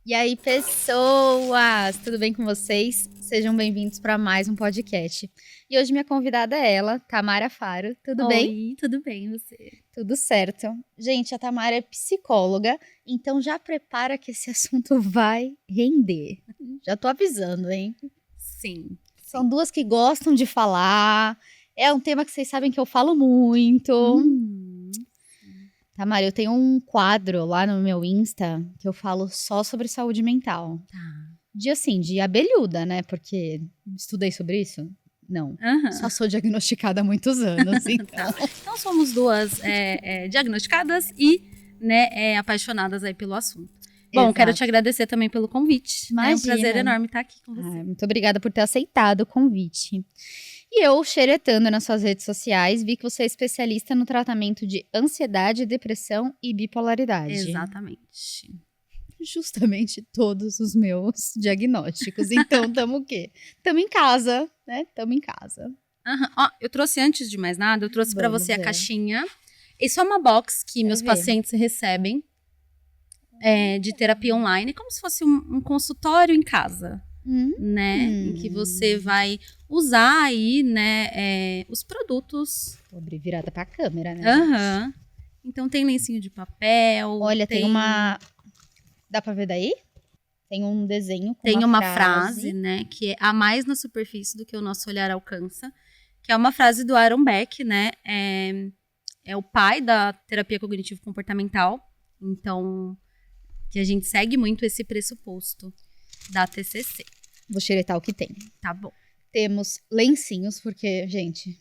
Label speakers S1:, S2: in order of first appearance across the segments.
S1: E aí, pessoas, tudo bem com vocês? Sejam bem-vindos para mais um podcast. E hoje minha convidada é ela, Tamara Faro. Tudo bem?
S2: Oi, tudo bem, você?
S1: Tudo certo. Gente, a Tamara é psicóloga, então já prepara que esse assunto vai render. Já tô avisando, hein?
S2: Sim.
S1: São duas que gostam de falar. É um tema que vocês sabem que eu falo muito. Tamara, eu tenho um quadro lá no meu Insta que eu falo só sobre saúde mental.
S2: Tá.
S1: De abelhuda, né? Porque estudei sobre isso? Não.
S2: Uhum.
S1: Só sou diagnosticada há muitos anos, então.
S2: Então somos duas diagnosticadas e apaixonadas aí pelo assunto. Bom,
S1: Exato.
S2: quero te agradecer também pelo convite.
S1: Imagina.
S2: É um prazer enorme estar aqui com você.
S1: Muito obrigada por ter aceitado o convite. E eu, xeretando nas suas redes sociais, vi que você é especialista no tratamento de ansiedade, depressão e bipolaridade.
S2: Exatamente.
S1: Justamente todos os meus diagnósticos. Então, tamo o quê? Tamo em casa, né? Tamo em casa.
S2: Uhum. Ó, eu trouxe, antes de mais nada, eu trouxe para você
S1: ver.
S2: a caixinha. Isso é uma box que meus pacientes recebem de terapia online, como se fosse um consultório em casa. Né? Em que você vai usar aí, né, os produtos.
S1: Vou abrir virada pra câmera, né?
S2: Aham. Então tem lencinho de papel.
S1: Olha, tem uma... Dá pra ver daí? Tem um desenho com
S2: tem uma frase, né, que é a mais na superfície do que o nosso olhar alcança, que é uma frase do Aaron Beck, né, é o pai da terapia cognitivo-comportamental, então que a gente segue muito esse pressuposto da TCC.
S1: Vou xeretar o que tem.
S2: Tá bom.
S1: Temos lencinhos, porque, gente...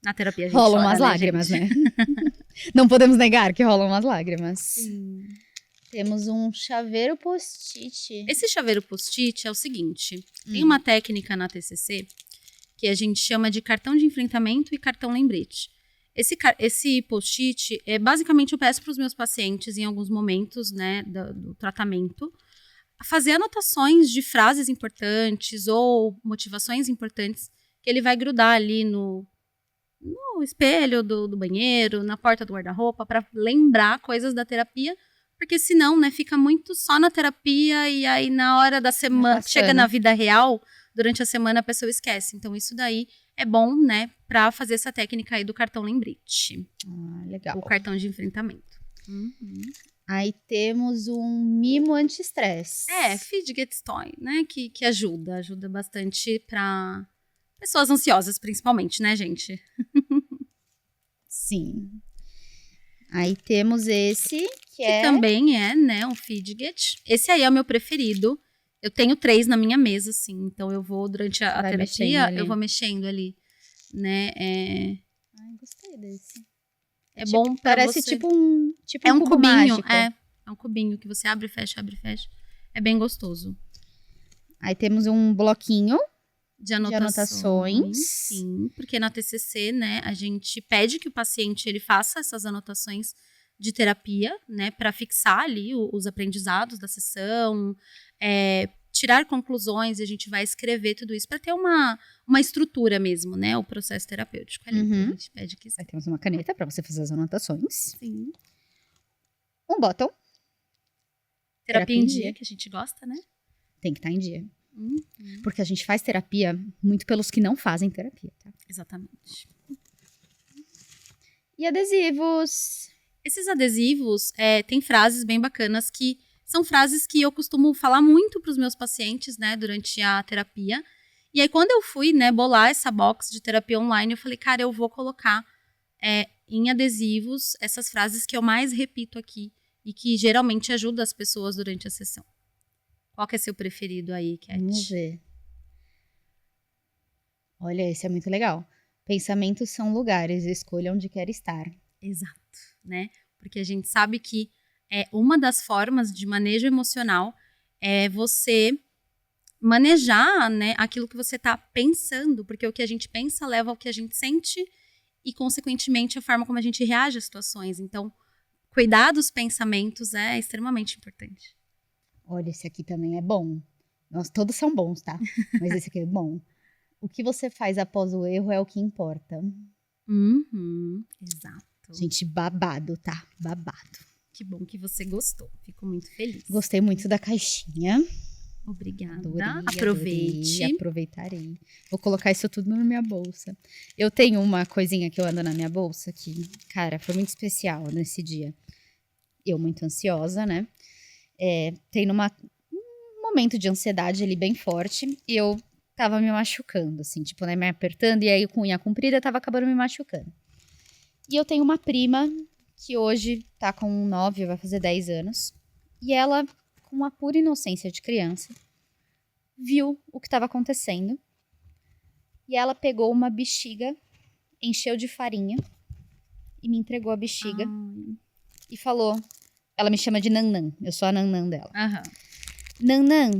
S2: Na terapia a gente
S1: rolam
S2: chora,
S1: umas
S2: né,
S1: lágrimas,
S2: gente?
S1: né? Não podemos negar que rolam umas lágrimas.
S2: Sim.
S1: Temos um chaveiro post-it.
S2: Esse chaveiro post-it é o seguinte. Tem uma técnica na TCC que a gente chama de cartão de enfrentamento e cartão lembrete. Esse post-it, basicamente eu peço para os meus pacientes, em alguns momentos, né, do tratamento, fazer anotações de frases importantes ou motivações importantes que ele vai grudar ali no espelho do banheiro, na porta do guarda-roupa, para lembrar coisas da terapia, porque senão, né, fica muito só na terapia e aí na hora da semana, chega na vida real, durante a semana a pessoa esquece. Então isso daí é bom, né, para fazer essa técnica aí do cartão lembrete.
S1: Legal.
S2: O cartão de enfrentamento.
S1: Aí temos um mimo anti-estresse.
S2: Fidget toy, né? Que ajuda bastante para pessoas ansiosas, principalmente, né, gente?
S1: Sim. Aí temos esse, que
S2: também é, né, um fidget. Esse aí é o meu preferido. Eu tenho 3 na minha mesa, assim. Então eu vou, durante a terapia, eu vou mexendo ali, né?
S1: Ai, gostei desse.
S2: É bom pra
S1: parece
S2: você...
S1: tipo um
S2: cubo
S1: cubinho,
S2: mágico. É um cubinho que você abre e fecha, abre e fecha. É bem gostoso.
S1: Aí temos um bloquinho
S2: de anotações. Sim, porque na TCC, né, a gente pede que o paciente ele faça essas anotações de terapia, né, para fixar ali os aprendizados da sessão, tirar conclusões, e a gente vai escrever tudo isso para ter uma estrutura mesmo, né, o processo terapêutico ali. A gente pede que...
S1: Aí temos uma caneta para você fazer as anotações.
S2: Sim.
S1: Um botão.
S2: Terapia em dia, que a gente gosta, né?
S1: Tem que estar em dia. Porque a gente faz terapia muito pelos que não fazem terapia, tá?
S2: Exatamente.
S1: E adesivos?
S2: Esses adesivos tem frases bem bacanas que são frases que eu costumo falar muito para os meus pacientes, né, durante a terapia. E aí, quando eu fui, né, bolar essa box de terapia online, eu falei, cara, eu vou colocar em adesivos essas frases que eu mais repito aqui e que geralmente ajudam as pessoas durante a sessão. Qual que é seu preferido aí, Cat?
S1: Vamos ver. Olha, esse é muito legal. Pensamentos são lugares, escolha onde quer estar.
S2: Exato, né? Porque a gente sabe que uma das formas de manejo emocional é você manejar, né, aquilo que você está pensando, porque o que a gente pensa leva ao que a gente sente e, consequentemente, a forma como a gente reage às situações. Então, cuidar dos pensamentos é extremamente importante.
S1: Olha, esse aqui também é bom. Nossa, todos são bons, tá? Mas esse aqui é bom. O que você faz após o erro é o que importa.
S2: Exato.
S1: Gente, babado, tá? Babado.
S2: Que bom que você gostou. Fico muito feliz.
S1: Gostei muito da caixinha.
S2: Obrigada.
S1: Aproveite. Aproveitarei. Vou colocar isso tudo na minha bolsa. Eu tenho uma coisinha que eu ando na minha bolsa que, cara, foi muito especial nesse dia. Eu muito ansiosa, né? Tem um momento de ansiedade ali bem forte. E eu tava me machucando, assim, tipo, né? Me apertando. E aí, com unha comprida, tava acabando me machucando. E eu tenho uma prima que hoje tá com 9, vai fazer 10 anos. E ela, com uma pura inocência de criança, viu o que estava acontecendo. E ela pegou uma bexiga, encheu de farinha e me entregou a bexiga. E falou, ela me chama de Nanã, eu sou a Nanã dela. Nanã,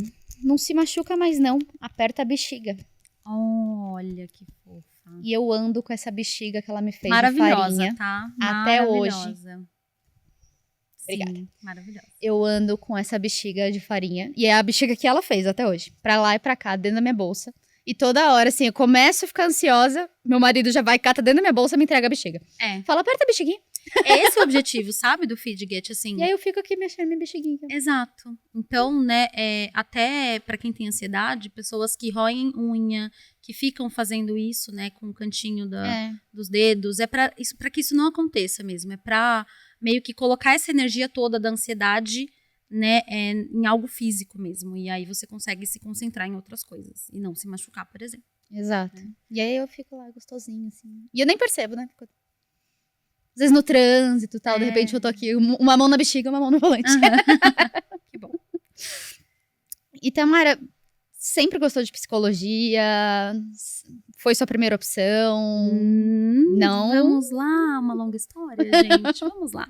S1: não se machuca mais não, aperta a bexiga.
S2: Olha que fofa.
S1: E eu ando com essa bexiga que ela me fez
S2: maravilhosa,
S1: de farinha,
S2: tá?
S1: até hoje.
S2: Obrigada.
S1: Sim,
S2: maravilhosa.
S1: Eu ando com essa bexiga de farinha. E é a bexiga que ela fez até hoje. Pra lá e pra cá, dentro da minha bolsa. E toda hora, assim, eu começo a ficar ansiosa. Meu marido já vai, cata dentro da minha bolsa e me entrega a bexiga. Fala, aperta a bexiguinha.
S2: É esse o objetivo, sabe? Do Fidget, assim.
S1: E aí eu fico aqui mexendo minha bexiguinha.
S2: Exato. Então, né, até pra quem tem ansiedade, pessoas que roem unha, que ficam fazendo isso, né, com o cantinho dos dedos, pra que isso não aconteça mesmo. É pra meio que colocar essa energia toda da ansiedade, né, em algo físico mesmo. E aí você consegue se concentrar em outras coisas. E não se machucar, por exemplo.
S1: Exato. E aí eu fico lá gostosinho, assim. E eu nem percebo, né? Às vezes no trânsito e tal, de repente eu tô aqui, uma mão na bexiga, uma mão no volante.
S2: Que bom.
S1: E Tamara, sempre gostou de psicologia? Foi sua primeira opção? Não?
S2: Vamos lá, uma longa história, gente. Vamos lá.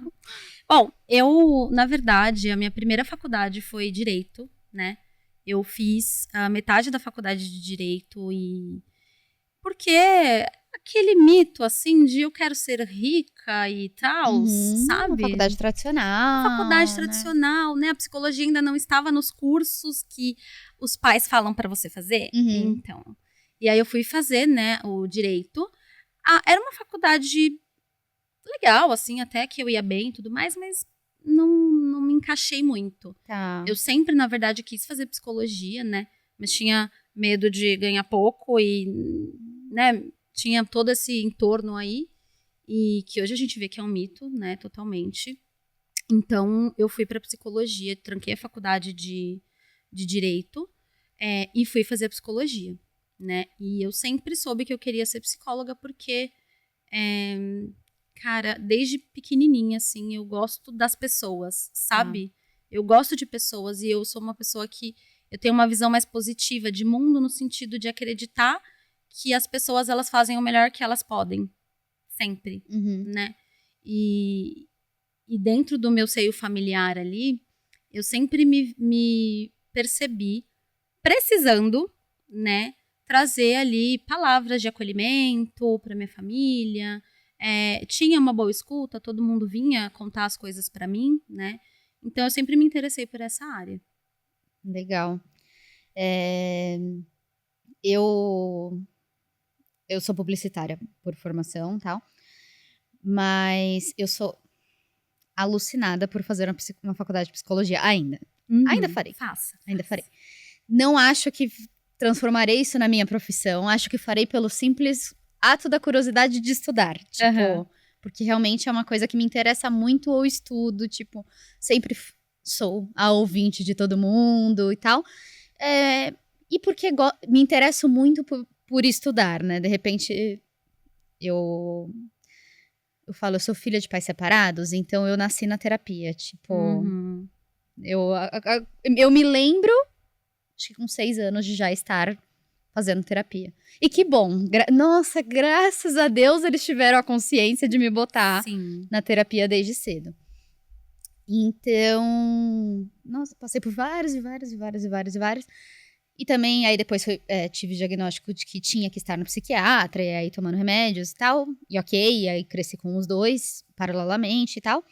S2: Bom, eu, na verdade, a minha primeira faculdade foi Direito, né? Eu fiz a metade da faculdade de Direito e... Porque aquele mito, assim, de eu quero ser rica e tal, sabe?
S1: Uma faculdade tradicional.
S2: Uma faculdade tradicional, né? A psicologia ainda não estava nos cursos que os pais falam pra você fazer. Então, e aí eu fui fazer, né, o Direito. Era uma faculdade legal, assim, até que eu ia bem e tudo mais, mas não me encaixei muito.
S1: Tá.
S2: Eu sempre, na verdade, quis fazer psicologia, né? Mas tinha medo de ganhar pouco e, né, tinha todo esse entorno aí. E que hoje a gente vê que é um mito, né, totalmente. Então, eu fui para psicologia, tranquei a faculdade de Direito e fui fazer psicologia, né? E eu sempre soube que eu queria ser psicóloga porque, cara, desde pequenininha, assim, eu gosto das pessoas, sabe? Eu gosto de pessoas e eu sou uma pessoa que eu tenho uma visão mais positiva de mundo no sentido de acreditar que as pessoas, elas fazem o melhor que elas podem. Sempre, né? E dentro do meu seio familiar ali, eu sempre me percebi precisando, né, trazer ali palavras de acolhimento para minha família. Tinha uma boa escuta, todo mundo vinha contar as coisas para mim, né? Então eu sempre me interessei por essa área.
S1: Legal. Eu sou publicitária por formação e tal, mas eu sou alucinada por fazer uma faculdade de psicologia ainda. Ainda farei.
S2: Faça.
S1: Ainda farei. Não acho que transformarei isso na minha profissão, acho que farei pelo simples ato da curiosidade de estudar. Tipo, porque realmente é uma coisa que me interessa muito o estudo, tipo, sempre sou a ouvinte de todo mundo e tal. E porque me interesso muito por estudar, né? De repente, eu falo, eu sou filha de pais separados, então eu nasci na terapia. Tipo, eu me lembro, acho que com 6 anos, de já estar fazendo terapia. E que bom. Nossa, graças a Deus eles tiveram a consciência de me botar na terapia desde cedo. Então, nossa, passei por vários. E também, aí depois tive diagnóstico de que tinha que estar no psiquiatra, e aí tomando remédios e tal. E ok, aí cresci com os dois, paralelamente e tal.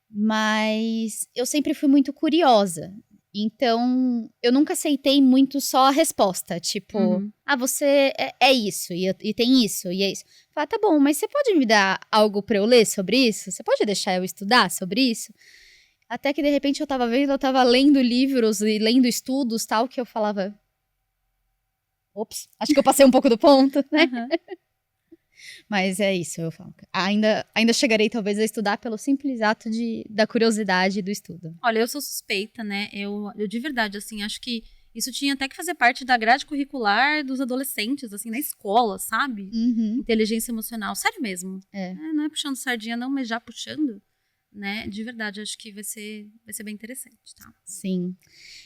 S1: Mas eu sempre fui muito curiosa. Então, eu nunca aceitei muito só a resposta. Tipo,
S2: Uhum.
S1: você é isso, e tem isso, e é isso. Falar, tá bom, mas você pode me dar algo pra eu ler sobre isso? Você pode deixar eu estudar sobre isso? Até que, de repente, eu tava lendo livros e lendo estudos, tal, que eu falava... Ops, acho que eu passei um pouco do ponto, né?
S2: Uhum.
S1: Mas é isso, eu falo. Ainda chegarei, talvez, a estudar pelo simples ato da curiosidade do estudo.
S2: Olha, eu sou suspeita, né? Eu de verdade, assim, acho que isso tinha até que fazer parte da grade curricular dos adolescentes, assim, na escola, sabe?
S1: Uhum.
S2: Inteligência emocional, sério mesmo.
S1: É.
S2: Não é puxando sardinha, não, mas já puxando, né? De verdade, acho que vai ser bem interessante, tá?
S1: Sim.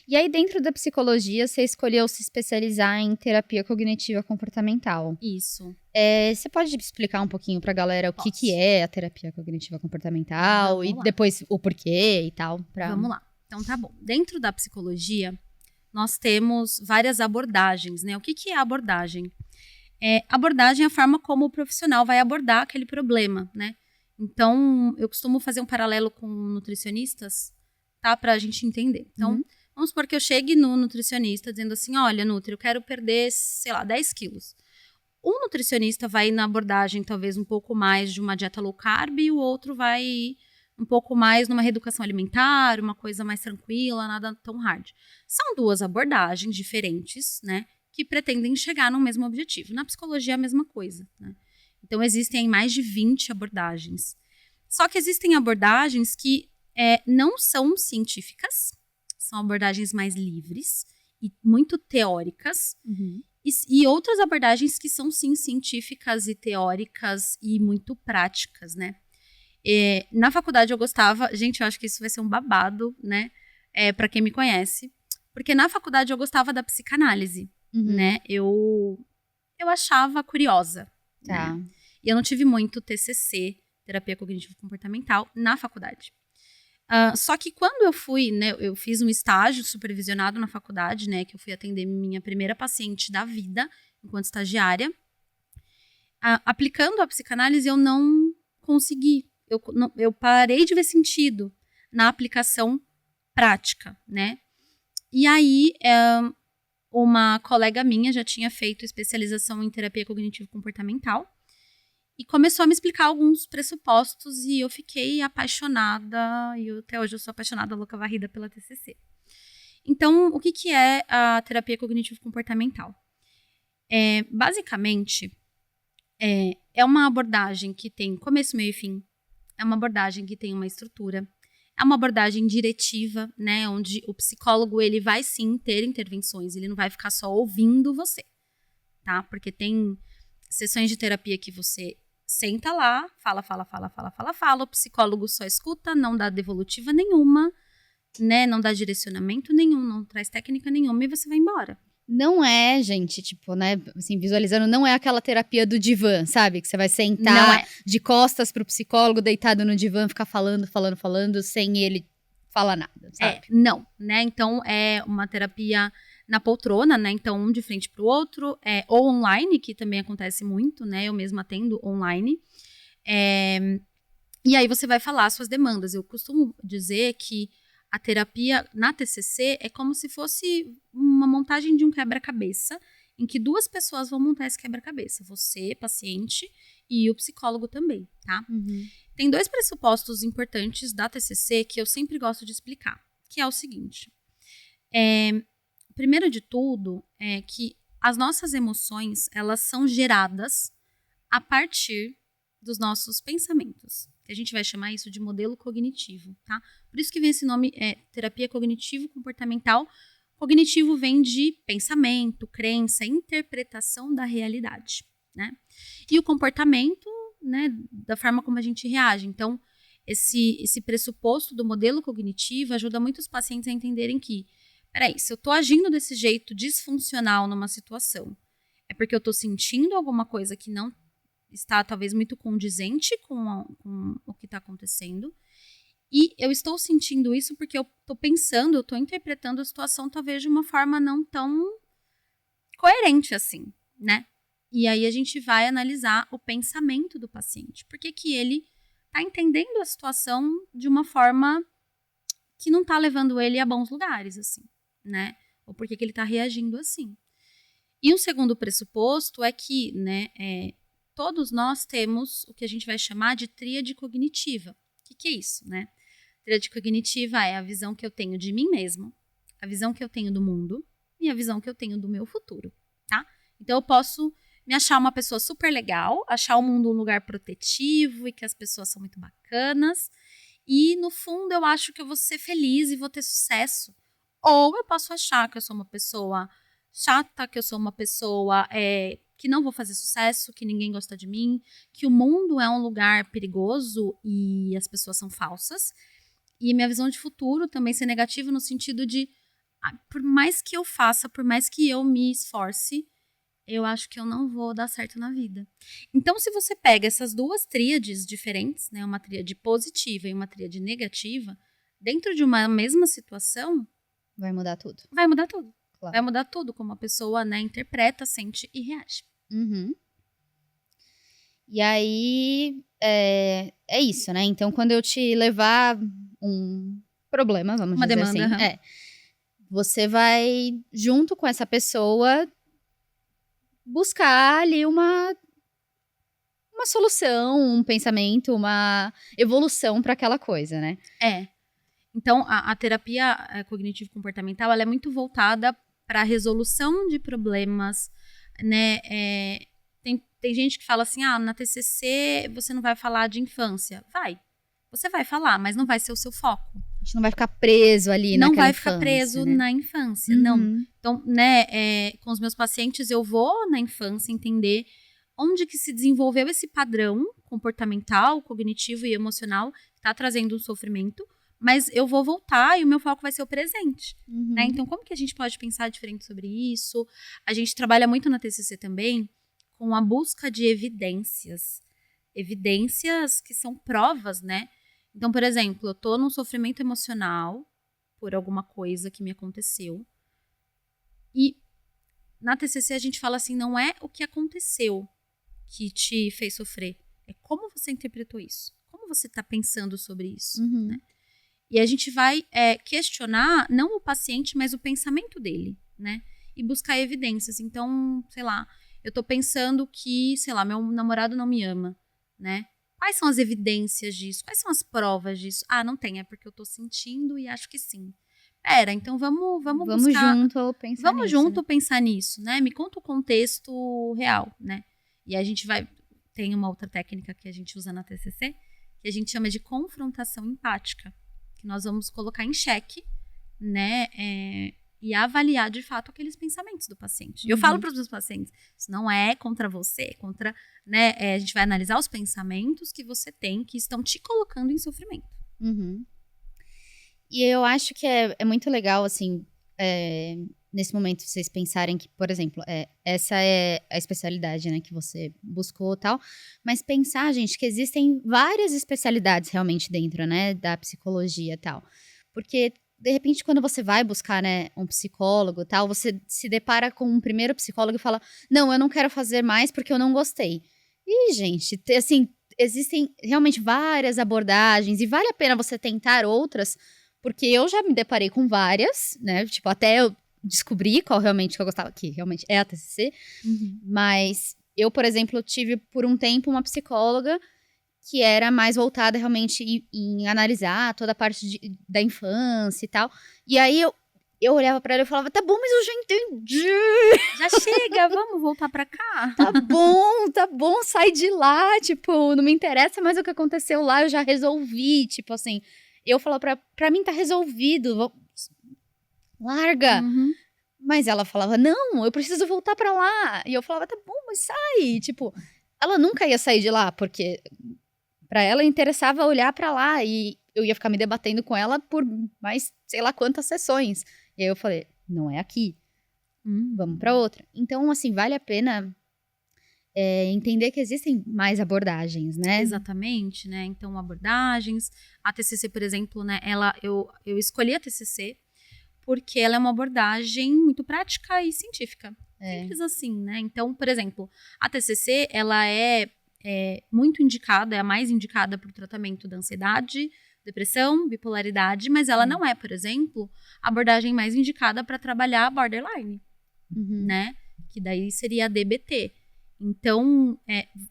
S1: E aí, dentro da psicologia, você escolheu se especializar em terapia cognitiva comportamental.
S2: Isso.
S1: Você pode explicar um pouquinho pra galera o que
S2: Posso.
S1: é a terapia cognitiva comportamental
S2: Vamos
S1: e
S2: lá.
S1: depois o porquê e tal?
S2: Vamos lá. Então tá bom. Dentro da psicologia, nós temos várias abordagens, né? O que é a abordagem? Abordagem é a forma como o profissional vai abordar aquele problema, né? Então, eu costumo fazer um paralelo com nutricionistas, tá? Pra gente entender. Então, vamos supor que eu chegue no nutricionista dizendo assim, olha, Nutri, eu quero perder, sei lá, 10 quilos. Um nutricionista vai ir na abordagem talvez um pouco mais de uma dieta low carb e o outro vai ir um pouco mais numa reeducação alimentar, uma coisa mais tranquila, nada tão hard. São duas abordagens diferentes, né? Que pretendem chegar no mesmo objetivo. Na psicologia é a mesma coisa, né? Então existem mais de 20 abordagens. Só que existem abordagens que não são científicas, são abordagens mais livres e muito teóricas, e outras abordagens que são sim científicas e teóricas e muito práticas, né? Na faculdade eu gostava, gente, eu acho que isso vai ser um babado, né? Para quem me conhece, porque na faculdade eu gostava da psicanálise, né? Eu achava curiosa,
S1: Tá.
S2: né? E eu não tive muito TCC, terapia cognitivo comportamental, na faculdade. Só que quando eu fui, né, eu fiz um estágio supervisionado na faculdade, né, que eu fui atender minha primeira paciente da vida, enquanto estagiária. Aplicando a psicanálise, eu não consegui. Eu parei de ver sentido na aplicação prática, né? E aí, uma colega minha já tinha feito especialização em terapia cognitivo-comportamental e começou a me explicar alguns pressupostos e eu fiquei apaixonada, e até hoje eu sou apaixonada, louca varrida pela TCC. Então, o que é a terapia cognitivo-comportamental? Basicamente, é uma abordagem que tem começo, meio e fim, é uma abordagem que tem uma estrutura, é uma abordagem diretiva, né, onde o psicólogo ele vai sim ter intervenções, ele não vai ficar só ouvindo você, tá? Porque tem sessões de terapia que você senta lá, fala, o psicólogo só escuta, não dá devolutiva nenhuma, né, não dá direcionamento nenhum, não traz técnica nenhuma e você vai embora.
S1: Não é, gente, tipo, né, assim, visualizando, não é aquela terapia do divã, sabe? Que você vai sentar
S2: Não é.
S1: de costas pro psicólogo, deitado no divã, ficar falando, sem ele falar nada, sabe?
S2: Não, né? Então, é uma terapia na poltrona, né? Então, um de frente pro outro, ou online, que também acontece muito, né? Eu mesma atendo online. E aí você vai falar suas demandas. Eu costumo dizer que a terapia na TCC é como se fosse uma montagem de um quebra-cabeça, em que duas pessoas vão montar esse quebra-cabeça. Você, paciente, e o psicólogo também, tá? Tem dois pressupostos importantes da TCC que eu sempre gosto de explicar, que é o seguinte. Primeiro de tudo, é que as nossas emoções, elas são geradas a partir dos nossos pensamentos. A gente vai chamar isso de modelo cognitivo, tá? Por isso que vem esse nome, terapia cognitivo-comportamental. Cognitivo vem de pensamento, crença, interpretação da realidade, né? E o comportamento, né, da forma como a gente reage. Então, esse pressuposto do modelo cognitivo ajuda muitos pacientes a entenderem que, peraí, se eu tô agindo desse jeito disfuncional numa situação, é porque eu tô sentindo alguma coisa que não está talvez muito condizente com o que está acontecendo. E eu estou sentindo isso porque eu estou pensando, eu estou interpretando a situação talvez de uma forma não tão coerente assim, né? E aí a gente vai analisar o pensamento do paciente. Por que ele está entendendo a situação de uma forma que não tá levando ele a bons lugares, assim, né? Ou por que ele tá reagindo assim. E um segundo pressuposto é que, né, todos nós temos o que a gente vai chamar de tríade cognitiva. O que é isso, né? Tríade cognitiva é a visão que eu tenho de mim mesmo, a visão que eu tenho do mundo e a visão que eu tenho do meu futuro, tá? Então eu posso me achar uma pessoa super legal, achar o mundo um lugar protetivo e que as pessoas são muito bacanas, e no fundo eu acho que eu vou ser feliz e vou ter sucesso. Ou eu posso achar que eu sou uma pessoa chata, que eu sou uma pessoa que não vou fazer sucesso, que ninguém gosta de mim, que o mundo é um lugar perigoso e as pessoas são falsas. E minha visão de futuro também ser negativa no sentido de, por mais que eu faça, por mais que eu me esforce, eu acho que eu não vou dar certo na vida. Então, se você pega essas duas tríades diferentes, né, uma tríade positiva e uma tríade negativa, dentro de uma mesma situação,
S1: vai mudar tudo.
S2: Vai mudar tudo.
S1: Claro.
S2: Vai mudar tudo como a pessoa, né, interpreta, sente e reage.
S1: Uhum. E aí, é isso, né? Então, quando eu te levar um problema, vamos
S2: Uma
S1: dizer
S2: demanda,
S1: assim, você vai, junto com essa pessoa, buscar ali uma solução, um pensamento, uma evolução para aquela coisa, né?
S2: Então, a terapia cognitivo-comportamental, ela é muito voltada para a resolução de problemas, né? Tem gente que fala assim, na TCC você não vai falar de infância. Você vai falar, mas não vai ser o seu foco.
S1: A gente não vai ficar preso ali naquela infância.
S2: Não vai ficar preso, né, na infância, não. Então, né, com os meus pacientes eu vou na infância entender onde que se desenvolveu esse padrão comportamental, cognitivo e emocional que está trazendo um sofrimento, mas eu vou voltar e o meu foco vai ser o presente, né? Então, como que a gente pode pensar diferente sobre isso? A gente trabalha muito na TCC também com a busca de evidências que são provas, né? Então, por exemplo, eu tô num sofrimento emocional por alguma coisa que me aconteceu e na TCC a gente fala assim, não é o que aconteceu que te fez sofrer, é como você interpretou isso, como você tá pensando sobre isso, né? E a gente vai questionar não o paciente, mas o pensamento dele, né? E buscar evidências. Então, sei lá, eu tô pensando que, sei lá, meu namorado não me ama, né? Quais são as evidências disso? Quais são as provas disso? Não tem, é porque eu tô sentindo e acho que sim. Então vamos buscar...
S1: junto pensar
S2: Vamos
S1: nisso.
S2: junto pensar nisso, né? Me conta o contexto real, né? E a gente tem uma outra técnica que a gente usa na TCC, que a gente chama de confrontação empática, que nós vamos colocar em xeque, né, e avaliar de fato aqueles pensamentos do paciente. Eu falo para os meus pacientes, isso não é contra você, é contra, né, a gente vai analisar os pensamentos que você tem que estão te colocando em sofrimento.
S1: E eu acho que é muito legal, assim, nesse momento vocês pensarem que, por exemplo, essa é a especialidade, né, que você buscou e tal, mas pensar, gente, que existem várias especialidades realmente dentro, né, da psicologia e tal, porque, de repente, quando você vai buscar, né, um psicólogo e tal, você se depara com um primeiro psicólogo e fala, não, eu não quero fazer mais porque eu não gostei. E, gente, assim, existem realmente várias abordagens e vale a pena você tentar outras, porque eu já me deparei com várias, né, tipo, até eu descobri qual realmente que eu gostava, que realmente é a TCC, mas eu, por exemplo, tive por um tempo uma psicóloga que era mais voltada realmente em analisar toda a parte da infância e tal, e aí eu olhava pra ela e falava, tá bom, mas eu já entendi.
S2: Já chega, vamos voltar pra cá.
S1: Tá bom, sai de lá, tipo, não me interessa mais o que aconteceu lá, eu já resolvi, tipo assim, eu falava pra mim tá resolvido, larga. Mas ela falava, não, eu preciso voltar pra lá. E eu falava, tá bom, mas sai. Tipo, ela nunca ia sair de lá, porque pra ela interessava olhar pra lá. E eu ia ficar me debatendo com ela por mais, sei lá quantas sessões. E aí eu falei, não é aqui. Vamos pra outra. Então, assim, vale a pena entender que existem mais abordagens, né?
S2: Exatamente, né? Então, abordagens. A TCC, por exemplo, né? Eu escolhi a TCC porque ela é uma abordagem muito prática e científica. Simples assim, né? Então, por exemplo, a TCC, ela é muito indicada, é a mais indicada para o tratamento da ansiedade, depressão, bipolaridade, mas ela não é, por exemplo, a abordagem mais indicada para trabalhar borderline, né? Que daí seria a DBT. Então,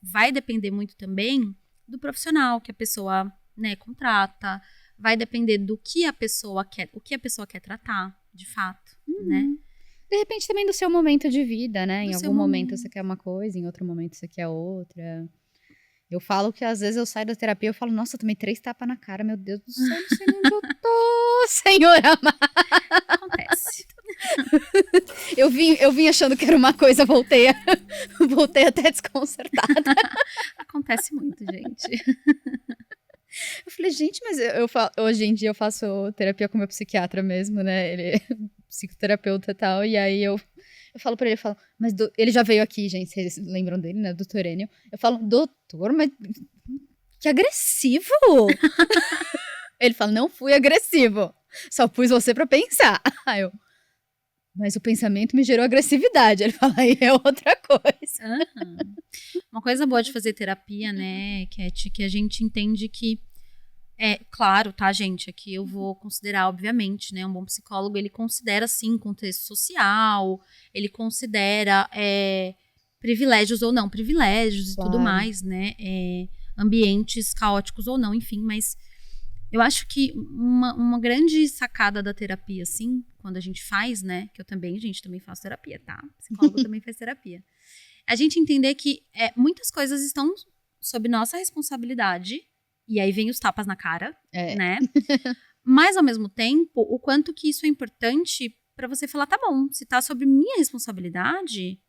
S2: vai depender muito também do profissional que a pessoa, né, contrata, vai depender do que a pessoa quer, o que a pessoa quer tratar, de fato, né?
S1: De repente também do seu momento de vida, né?
S2: Do
S1: Em
S2: seu
S1: algum momento
S2: momento.
S1: você quer uma coisa, em outro momento você quer outra. Eu falo que às vezes eu saio da terapia e eu falo, nossa, eu tomei 3 tapas na cara, meu Deus do céu, não sei nem onde eu tô, senhor amado.
S2: Acontece.
S1: Eu vim achando que era uma coisa, voltei até desconcertada.
S2: Acontece muito, gente.
S1: Eu falei, gente, mas hoje em dia eu faço terapia com meu psiquiatra mesmo, né? Ele é psicoterapeuta e tal, e aí eu falo pra ele, mas ele já veio aqui, gente, vocês lembram dele, né? Doutor Enio. Eu falo, doutor, mas que agressivo! Ele fala, não fui agressivo, só pus você pra pensar. Aí eu, mas o pensamento me gerou agressividade. Ele fala, aí é outra coisa.
S2: Uma coisa boa de fazer terapia, né, Cat, que a gente entende que claro, tá, gente, aqui eu vou considerar, obviamente, né, um bom psicólogo, ele considera, sim, contexto social, ele considera privilégios ou não privilégios, claro, e tudo mais, né, ambientes caóticos ou não, enfim, mas eu acho que uma grande sacada da terapia, assim, quando a gente faz, né, que eu também, gente, também faço terapia, tá? Psicólogo também faz terapia. A gente entender que muitas coisas estão sob nossa responsabilidade, e aí vem os tapas na cara, né? Mas, ao mesmo tempo, o quanto que isso é importante pra você falar, tá bom, se tá sob minha responsabilidade,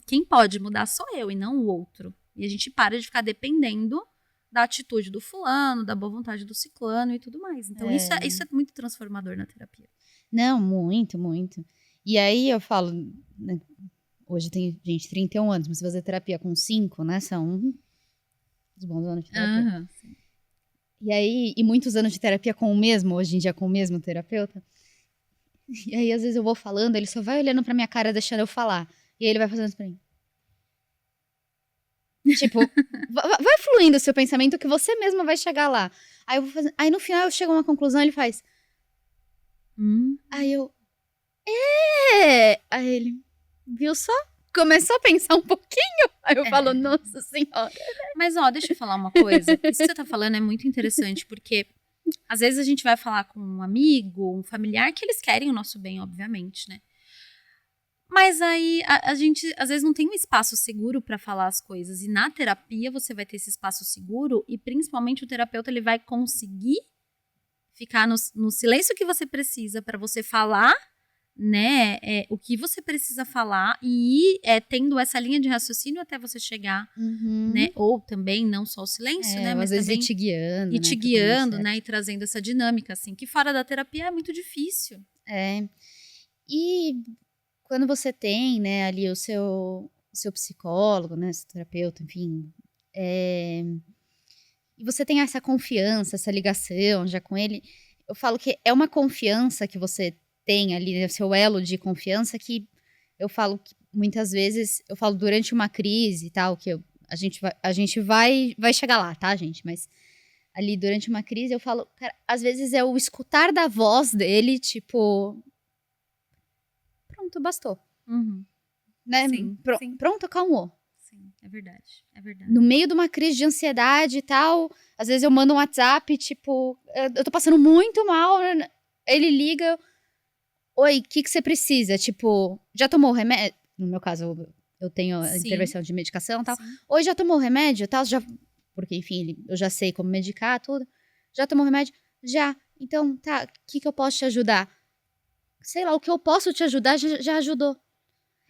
S2: quem pode mudar sou eu e não o outro. E a gente para de ficar dependendo da atitude do fulano, da boa vontade do ciclano e tudo mais. Então, isso é muito transformador na terapia.
S1: Não, muito, muito. E aí eu falo, né, hoje tem gente 31 anos, mas se fazer terapia com 5, né, são uns bons anos de terapia. E aí, e muitos anos de terapia com o mesmo, hoje em dia com o mesmo terapeuta. E aí, às vezes eu vou falando, ele só vai olhando pra minha cara, deixando eu falar. E aí ele vai fazendo isso pra mim. Tipo, vai fluindo o seu pensamento que você mesma vai chegar lá. Aí eu vou fazer, aí no final eu chego a uma conclusão, ele faz. Aí eu. Aí ele. Viu só? Começou a pensar um pouquinho. Aí eu falo, nossa senhora.
S2: Mas, deixa eu falar uma coisa. Isso que você tá falando é muito interessante, porque às vezes a gente vai falar com um amigo, um familiar, que eles querem o nosso bem, obviamente, né? Mas aí a gente, às vezes, não tem um espaço seguro para falar as coisas. E na terapia você vai ter esse espaço seguro e, principalmente, o terapeuta ele vai conseguir ficar no silêncio que você precisa para você falar, né, o que você precisa falar e ir tendo essa linha de raciocínio até você chegar, né, ou também não só o silêncio, né, mas
S1: às vezes
S2: também
S1: ir te guiando,
S2: e te guiando, né, e trazendo essa dinâmica, assim, que fora da terapia é muito difícil.
S1: E quando você tem, né, ali o seu psicólogo, né, seu terapeuta, enfim, e você tem essa confiança, essa ligação já com ele, eu falo que é uma confiança que você tem ali, né, seu elo de confiança, que eu falo que muitas vezes, eu falo durante uma crise e tal, que a gente vai chegar lá, tá, gente? Mas ali durante uma crise eu falo, cara, às vezes é o escutar da voz dele, tipo, pronto, bastou. Né?
S2: Sim, sim.
S1: Pronto, acalmou.
S2: Sim, é verdade, é verdade.
S1: No meio de uma crise de ansiedade e tal, às vezes eu mando um WhatsApp, tipo, eu tô passando muito mal, ele liga, oi, o que você precisa? Tipo, já tomou o remédio? No meu caso, eu tenho a intervenção de medicação e tal. Sim. Oi, já tomou o remédio? Tal? Porque, enfim, eu já sei como medicar, tudo. Já tomou o remédio? Já. Então, tá, o que eu posso te ajudar? Sei lá, o que eu posso te ajudar já ajudou.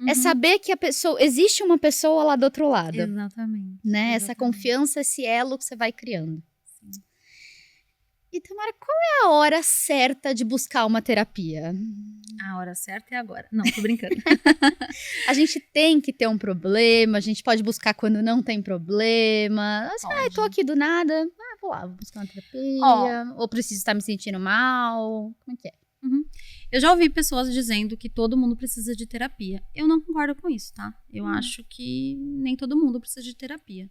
S1: É saber que existe uma pessoa lá do outro lado.
S2: Exatamente.
S1: Né?
S2: Exatamente.
S1: Essa confiança, esse elo que você vai criando. Sim. E, Tamara, qual é a hora certa de buscar uma terapia?
S2: A hora certa é agora. Não, tô brincando.
S1: A gente tem que ter um problema, a gente pode buscar quando não tem problema. Assim, tô aqui do nada, vou lá, vou buscar uma terapia. Ou preciso estar me sentindo mal. Como é que é?
S2: Eu já ouvi pessoas dizendo que todo mundo precisa de terapia. Eu não concordo com isso, tá? Eu acho que nem todo mundo precisa de terapia.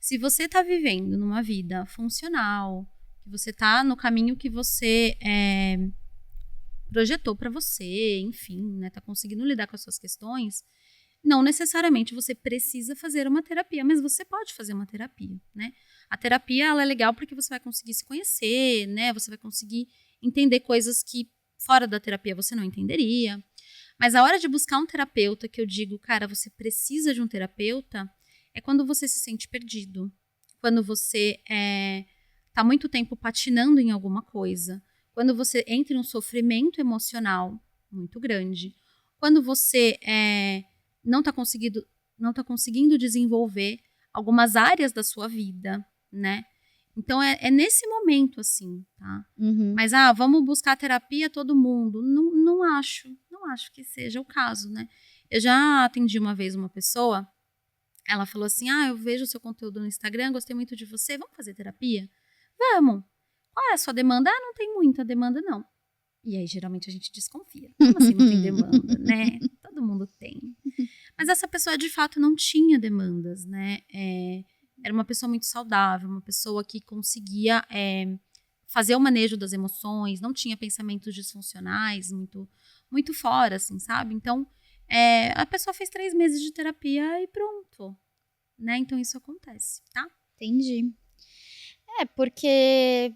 S2: Se você tá vivendo numa vida funcional, que você tá no caminho que você projetou para você, enfim, né, tá conseguindo lidar com as suas questões, não necessariamente você precisa fazer uma terapia, mas você pode fazer uma terapia, né? A terapia, ela é legal porque você vai conseguir se conhecer, né? Você vai conseguir entender coisas que fora da terapia você não entenderia. Mas a hora de buscar um terapeuta, que eu digo, cara, você precisa de um terapeuta, é quando você se sente perdido. Quando você tá muito tempo patinando em alguma coisa. Quando você entra em um sofrimento emocional muito grande. Quando você não tá conseguindo desenvolver algumas áreas da sua vida, né? Então, é nesse momento, assim, tá?
S1: Uhum.
S2: Mas, vamos buscar terapia todo mundo. Não acho que seja o caso, né? Eu já atendi uma vez uma pessoa, ela falou assim, eu vejo o seu conteúdo no Instagram, gostei muito de você, vamos fazer terapia? Vamos. Qual é a sua demanda? Não tem muita demanda, não. E aí, geralmente, a gente desconfia. Como assim não tem demanda, né? Todo mundo tem. Mas essa pessoa, de fato, não tinha demandas, né? Era uma pessoa muito saudável, uma pessoa que conseguia fazer o manejo das emoções, não tinha pensamentos disfuncionais muito fora, assim, sabe? Então, a pessoa fez 3 meses de terapia e pronto, né? Então, isso acontece, tá?
S1: Entendi. Porque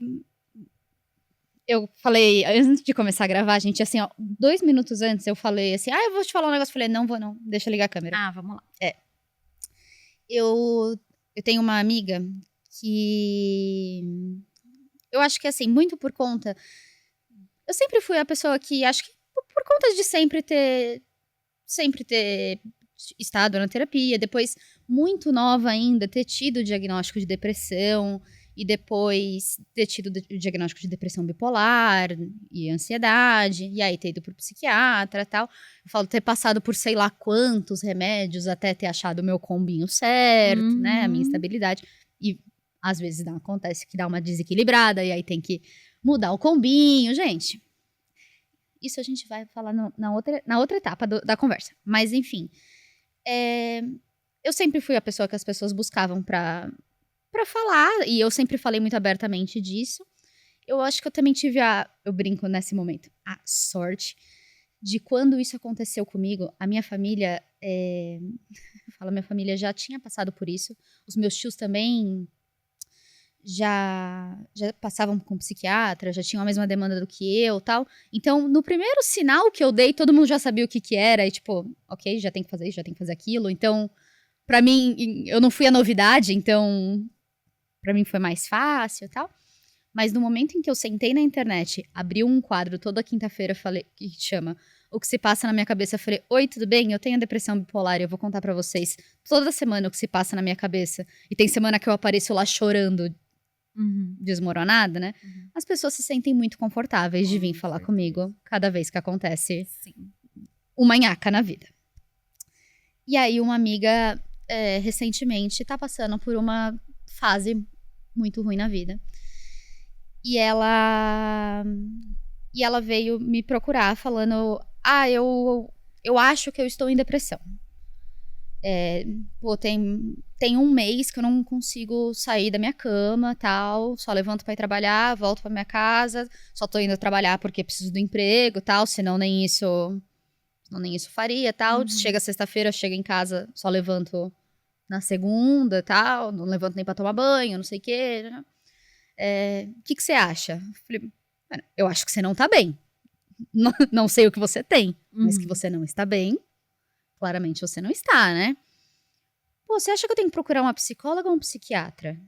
S1: eu falei, antes de começar a gravar, gente, assim, 2 minutos antes, eu falei assim, eu vou te falar um negócio. Eu falei, não vou não, deixa eu ligar a câmera.
S2: Vamos lá.
S1: Eu tenho uma amiga que eu acho que, assim, muito por conta... Eu sempre fui a pessoa que, acho que por conta de sempre ter estado na terapia, depois, muito nova ainda, ter tido o diagnóstico de depressão, e depois ter tido o diagnóstico de depressão bipolar e ansiedade, e aí ter ido pro psiquiatra e tal. Eu falo, ter passado por sei lá quantos remédios até ter achado o meu combinho certo, né? A minha estabilidade. E às vezes acontece que dá uma desequilibrada, e aí tem que mudar o combinho. Gente, isso a gente vai falar na outra etapa da conversa. Mas, enfim, eu sempre fui a pessoa que as pessoas buscavam pra falar, e eu sempre falei muito abertamente disso. Eu acho que eu também tive eu brinco nesse momento, a sorte de quando isso aconteceu comigo, a minha família, minha família já tinha passado por isso, os meus tios também já passavam com psiquiatra, já tinham a mesma demanda do que eu, tal. Então, no primeiro sinal que eu dei, todo mundo já sabia o que era, e tipo, ok, já tem que fazer isso, já tem que fazer aquilo. Então, pra mim, eu não fui a novidade, então pra mim foi mais fácil e tal. Mas no momento em que eu sentei na internet, abri um quadro toda quinta-feira, falei, que chama O que se passa na minha cabeça, eu falei, oi, tudo bem? Eu tenho depressão bipolar e eu vou contar pra vocês toda semana o que se passa na minha cabeça. E tem semana que eu apareço lá chorando, desmoronada, né? As pessoas se sentem muito confortáveis de vir falar comigo cada vez que acontece uma nhaca na vida. E aí uma amiga recentemente tá passando por uma fase muito ruim na vida. E ela veio me procurar falando, eu acho que eu estou em depressão. Tem um mês que eu não consigo sair da minha cama, tal, só levanto pra ir trabalhar, volto pra minha casa, só tô indo trabalhar porque preciso do emprego, tal, senão nem isso faria, tal. Chega sexta-feira, chego em casa, só levanto na segunda, tal, não levanto nem pra tomar banho, não sei o quê, né? O que você acha? Falei, eu acho que você não tá bem. Não sei o que você tem, mas que você não está bem, claramente você não está, né? Pô, você acha que eu tenho que procurar uma psicóloga ou um psiquiatra?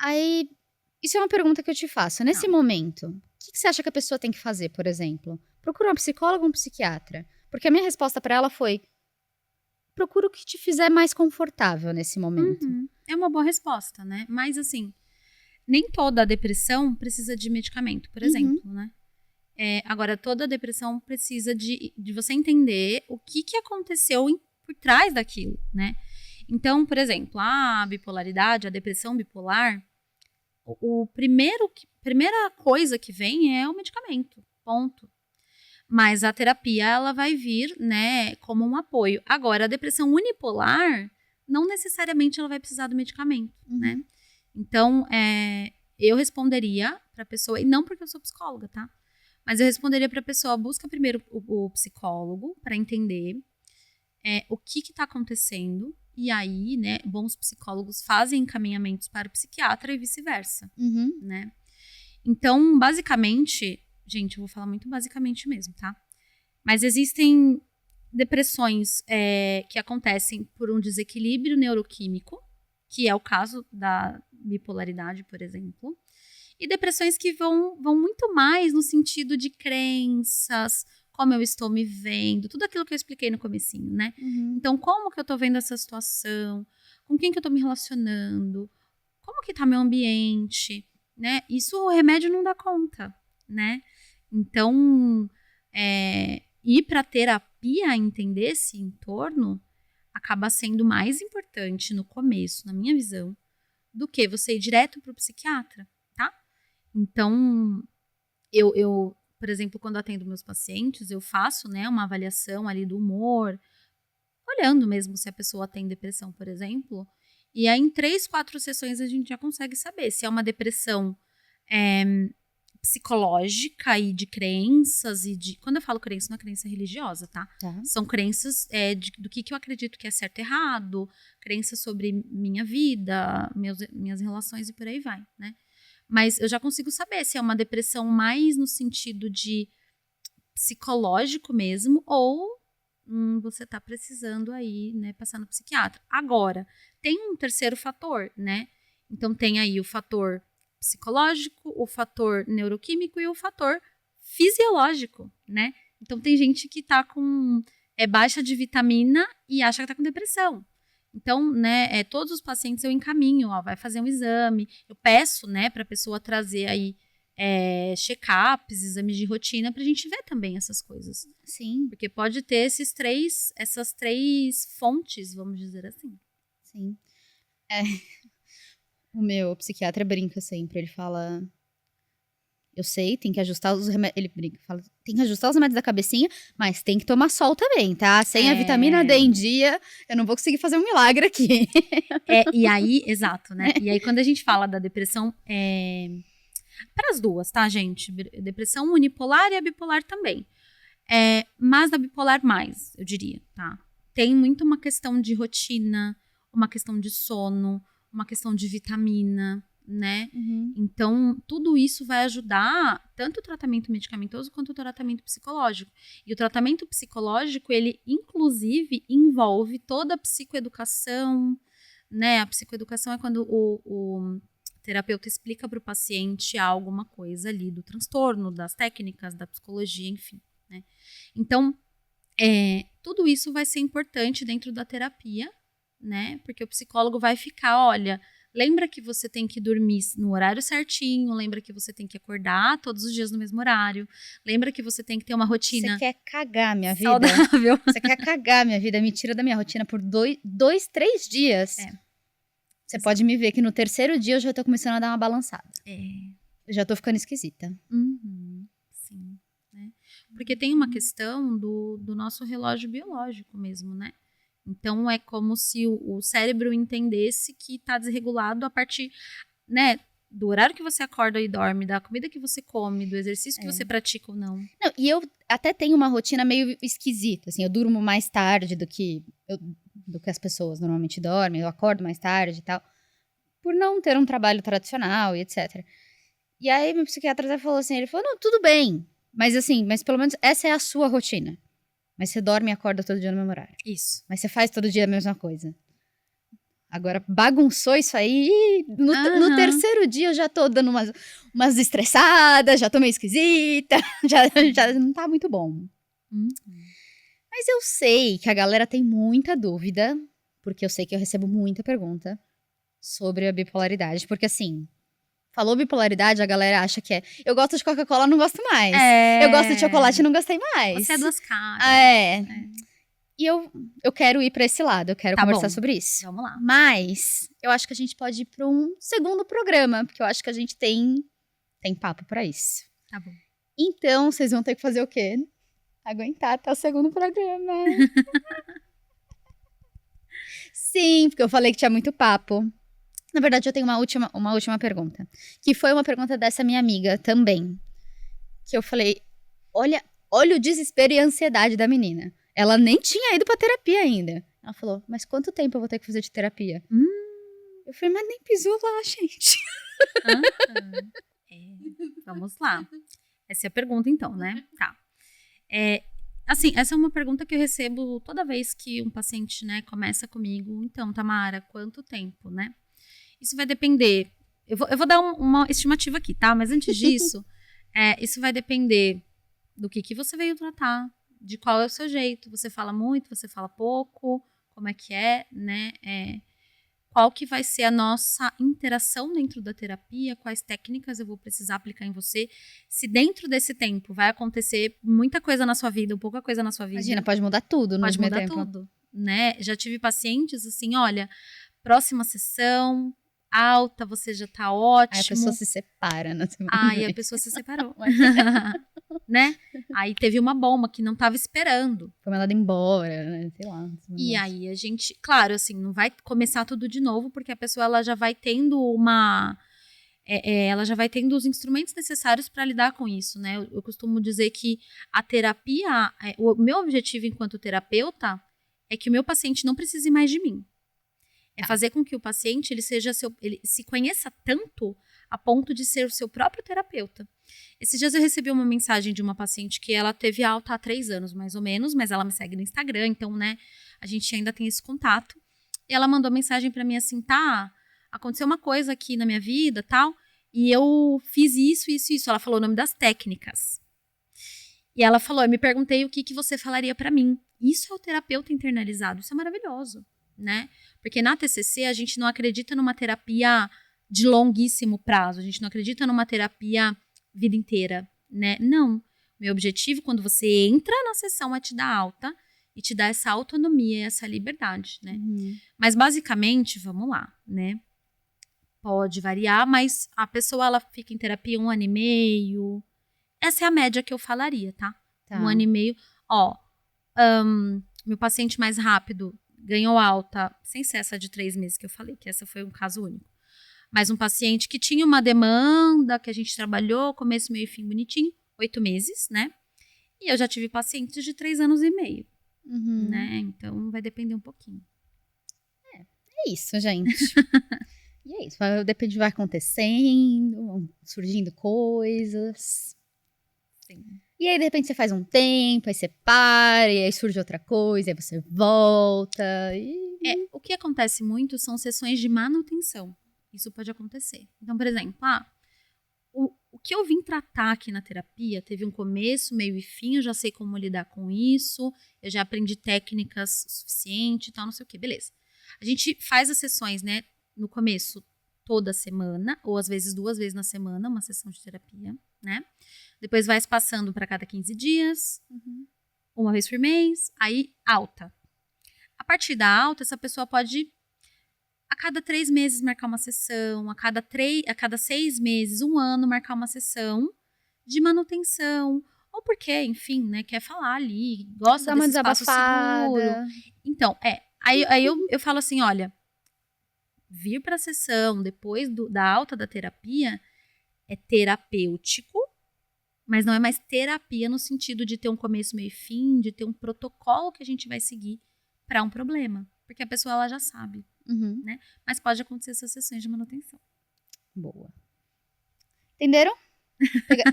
S1: Aí, isso é uma pergunta que eu te faço. Nesse momento, o que você acha que a pessoa tem que fazer, por exemplo? Procura uma psicóloga ou um psiquiatra? Porque a minha resposta pra ela foi, procura o que te fizer mais confortável nesse momento.
S2: É uma boa resposta, né? Mas, assim, nem toda depressão precisa de medicamento, por exemplo, né? Agora, toda depressão precisa de você entender o que aconteceu por trás daquilo, né? Então, por exemplo, a bipolaridade, a depressão bipolar, primeira coisa que vem é o medicamento, ponto. Mas a terapia, ela vai vir, né, como um apoio. Agora, a depressão unipolar, não necessariamente ela vai precisar do medicamento, né? Então, eu responderia pra pessoa, e não porque eu sou psicóloga, tá? Mas eu responderia pra pessoa, busca primeiro o psicólogo pra entender o que tá acontecendo. E aí, né, bons psicólogos fazem encaminhamentos para o psiquiatra e vice-versa, né? Então, basicamente, gente, eu vou falar muito basicamente mesmo, tá? Mas existem depressões que acontecem por um desequilíbrio neuroquímico, que é o caso da bipolaridade, por exemplo. E depressões que vão muito mais no sentido de crenças, como eu estou me vendo, tudo aquilo que eu expliquei no comecinho, né? Então, como que eu tô vendo essa situação? Com quem que eu tô me relacionando? Como que tá meu ambiente? Né? Isso o remédio não dá conta, né? Então, ir para terapia, entender esse entorno, acaba sendo mais importante no começo, na minha visão, do que você ir direto pro psiquiatra, tá? Então, eu, por exemplo, quando atendo meus pacientes, eu faço, né, uma avaliação ali do humor, olhando mesmo se a pessoa tem depressão, por exemplo, e aí em 3, 4 sessões a gente já consegue saber se é uma depressão psicológica e de crenças e de... Quando eu falo crença, não é crença religiosa, tá? São crenças do que eu acredito que é certo e errado, crenças sobre minha vida, minhas relações e por aí vai, né? Mas eu já consigo saber se é uma depressão mais no sentido de psicológico mesmo ou você tá precisando aí, né, passar no psiquiatra. Agora, tem um terceiro fator, né? Então tem aí o fator psicológico, o fator neuroquímico e o fator fisiológico, né? Então tem gente que tá com baixa de vitamina e acha que tá com depressão. Então, né, todos os pacientes eu encaminho, vai fazer um exame, eu peço, né, pra pessoa trazer aí check-ups, exames de rotina, pra gente ver também essas coisas.
S1: Sim.
S2: Porque pode ter essas três fontes, vamos dizer assim.
S1: Sim. O meu psiquiatra brinca sempre, ele fala... Eu sei, tem que ajustar os remédios... Ele brinca, fala, tem que ajustar os remédios da cabecinha, mas tem que tomar sol também, tá? Sem a vitamina D em dia, eu não vou conseguir fazer um milagre aqui.
S2: E aí, exato, né? E aí, quando a gente fala da depressão, para as duas, tá, gente? Depressão unipolar e a bipolar também. Mas da bipolar mais, eu diria, tá? Tem muito uma questão de rotina, uma questão de sono, uma questão de vitamina, né? Então, tudo isso vai ajudar tanto o tratamento medicamentoso quanto o tratamento psicológico. E o tratamento psicológico, ele inclusive envolve toda a psicoeducação, né? A psicoeducação é quando o terapeuta explica para o paciente alguma coisa ali do transtorno, das técnicas, da psicologia, enfim, né? Então, tudo isso vai ser importante dentro da terapia, né? Porque o psicólogo vai ficar, olha, lembra que você tem que dormir no horário certinho, lembra que você tem que acordar todos os dias no mesmo horário, lembra que você tem que ter uma rotina...
S1: Você quer cagar minha vida?
S2: Saudável.
S1: Você quer cagar minha vida, me tira da minha rotina por 2, 3 dias. Você pode me ver que no terceiro dia eu já tô começando a dar uma balançada. Eu já tô ficando esquisita.
S2: Sim. Né? Porque tem uma questão do nosso relógio biológico mesmo, né? Então, é como se o cérebro entendesse que tá desregulado a partir, né, do horário que você acorda e dorme, da comida que você come, do exercício que você pratica ou não.
S1: Não, e eu até tenho uma rotina meio esquisita, assim, eu durmo mais tarde do que as pessoas normalmente dormem, eu acordo mais tarde e tal, por não ter um trabalho tradicional e etc. E aí, meu psiquiatra até falou assim, ele falou, não, tudo bem, mas assim, mas pelo menos essa é a sua rotina. Mas você dorme e acorda todo dia no mesmo horário.
S2: Isso.
S1: Mas você faz todo dia a mesma coisa. Agora, bagunçou isso aí e no terceiro dia eu já tô dando umas estressadas, já tô meio esquisita, já não tá muito bom. Mas eu sei que a galera tem muita dúvida, porque eu sei que eu recebo muita pergunta sobre a bipolaridade. Porque assim, falou bipolaridade, a galera acha que eu gosto de Coca-Cola, não gosto mais. Eu gosto de chocolate, não gostei mais.
S2: Você é duas caras.
S1: E eu quero ir pra esse lado, eu quero conversar sobre isso.
S2: Vamos lá.
S1: Mas eu acho que a gente pode ir pra um segundo programa, porque eu acho que a gente tem papo pra isso.
S2: Tá bom.
S1: Então, vocês vão ter que fazer o quê? Aguentar até o segundo programa. Sim, porque eu falei que tinha muito papo. Na verdade, eu tenho uma última pergunta. Que foi uma pergunta dessa minha amiga também. Que eu falei, olha o desespero e a ansiedade da menina. Ela nem tinha ido pra terapia ainda. Ela falou, mas quanto tempo eu vou ter que fazer de terapia? Eu falei, mas nem pisou lá, gente.
S2: Vamos lá. Essa é a pergunta, então, né? Tá. Assim, essa é uma pergunta que eu recebo toda vez que um paciente, né, começa comigo. Então, Tamara, quanto tempo, né? Isso vai depender. Eu vou dar uma estimativa aqui, tá? Mas antes disso, isso vai depender do que você veio tratar, de qual é o seu jeito. Você fala muito, você fala pouco, como é que é, né? Qual que vai ser a nossa interação dentro da terapia, quais técnicas eu vou precisar aplicar em você. Se dentro desse tempo vai acontecer muita coisa na sua vida, ou pouca coisa na sua vida.
S1: Imagina, pode mudar tudo no mesmo tempo.
S2: Pode mudar tudo, né? Já tive pacientes assim, olha, próxima sessão, alta, você já tá ótimo.
S1: Aí a pessoa se separa na semana.
S2: Aí a pessoa se separou. Né? Aí teve uma bomba que não tava esperando.
S1: Foi mandada embora, né? Sei lá.
S2: E aí a gente, claro, assim, não vai começar tudo de novo, porque a pessoa ela já vai tendo ela já vai tendo os instrumentos necessários para lidar com isso, né? Eu costumo dizer que a terapia, o meu objetivo enquanto terapeuta é que o meu paciente não precise mais de mim. É fazer com que o paciente ele se conheça tanto a ponto de ser o seu próprio terapeuta. Esses dias eu recebi uma mensagem de uma paciente que ela teve alta há 3 anos, mais ou menos, mas ela me segue no Instagram, então, né, a gente ainda tem esse contato. E ela mandou mensagem pra mim assim, tá, aconteceu uma coisa aqui na minha vida, tal, e eu fiz isso, isso, isso. Ela falou o nome das técnicas. E ela falou, eu me perguntei o que você falaria pra mim. Isso é o terapeuta internalizado, isso é maravilhoso, né? Porque na TCC a gente não acredita numa terapia de longuíssimo prazo, a gente não acredita numa terapia vida inteira, né? Não. Meu objetivo quando você entra na sessão é te dar alta e te dar essa autonomia, essa liberdade, né? Mas basicamente, vamos lá, né? Pode variar, mas a pessoa ela fica em terapia 1 ano e meio. Essa é a média que eu falaria, tá? 1 ano e meio. Ó, meu paciente mais rápido ganhou alta, sem ser essa de 3 meses que eu falei, que essa foi um caso único. Mas um paciente que tinha uma demanda, que a gente trabalhou, começo, meio e fim bonitinho, 8 meses, né? E eu já tive pacientes de 3 anos e meio, né? Então, vai depender um pouquinho.
S1: É isso, gente. E é isso, depende, vai acontecendo, vão surgindo coisas.
S2: Sim.
S1: E aí, de repente, você faz um tempo, aí você para, e aí surge outra coisa, aí você volta.
S2: O que acontece muito são sessões de manutenção. Isso pode acontecer. Então, por exemplo, o que eu vim tratar aqui na terapia teve um começo, meio e fim, eu já sei como lidar com isso, eu já aprendi técnicas suficientes e tal, não sei o que, beleza. A gente faz as sessões, né, no começo, toda semana, ou às vezes 2 vezes na semana, uma sessão de terapia, né? Depois vai passando para cada 15 dias, 1 vez por mês, aí alta. A partir da alta, essa pessoa pode a cada 3 meses marcar uma sessão, a cada 6 meses, 1 ano marcar uma sessão de manutenção, ou porque, enfim, né, quer falar ali, gosta desse espaço seguro. Então, aí eu falo assim, olha, vir para a sessão depois da alta da terapia é terapêutico, mas não é mais terapia no sentido de ter um começo, meio e fim, de ter um protocolo que a gente vai seguir para um problema, porque a pessoa ela já sabe. Né? Mas pode acontecer essas sessões de manutenção.
S1: Boa. Entenderam?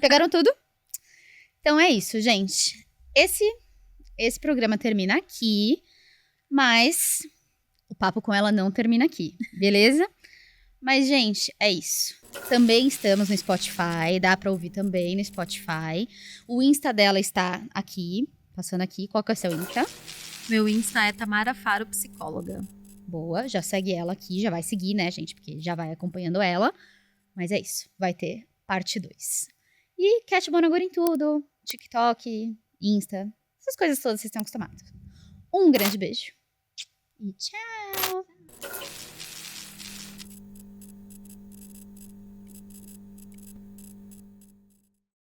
S1: Pegaram tudo? Então é isso, gente. Esse programa termina aqui, mas o papo com ela não termina aqui, beleza? Mas, gente, é isso. Também estamos no Spotify, dá pra ouvir também no Spotify. O Insta dela está aqui, passando aqui. Qual que é o seu Insta?
S2: Meu Insta é Tamara Faro Psicóloga.
S1: Boa, já segue ela aqui, já vai seguir, né, gente? Porque já vai acompanhando ela. Mas é isso, vai ter parte 2. E Cat Bonagura em tudo, TikTok, Insta, essas coisas todas vocês estão acostumados. Um grande beijo e tchau!